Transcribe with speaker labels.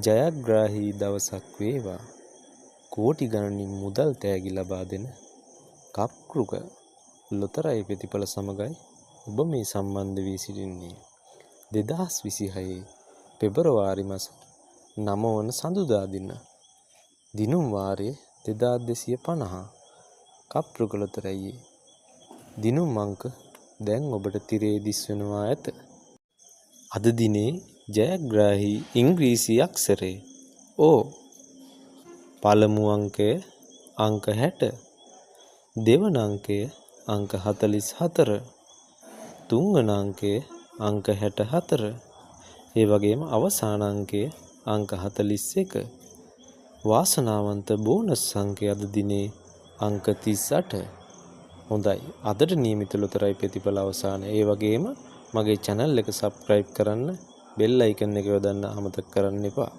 Speaker 1: ජයග්‍රාහී දවසක් වේවා. කෝටි ගණනින් මුදල් තෑගි ලබා දෙන කප්රුක ලොතරැයි ප්‍රතිඵල සමගයි ඔබ මේ සම්බන්ධ වී සිටින්නේ. 2026 පෙබරවාරි මාස 9 වන සඳුදා දින. දිනුම් වාරයේ 2250. කප්රුක ලොතරැයියේ දිනුම් අංක දැන් ඔබට තිරේ දිස්වෙනවා ඇත. අද දිනේ ජයග්‍රාහී ඉංග්‍රීසි අක්ෂරය O. පළමු අංකය අංක 60. දෙවන අංකය අංක 44. තුන්වන අංකය අංක 64. ඒ වගේම අවසාන අංකය අංක 41. වාසනාවන්ත බෝනස් අංකය අද දිනේ අංක 38. හොඳයි. අදට නියමිත ලොතරැයි ප්‍රතිඵල අවසාන. ඒ වගේම මගේ channel එක subscribe කරන්න, bell icon එක යොදන්න අමතක කරන්න එපා.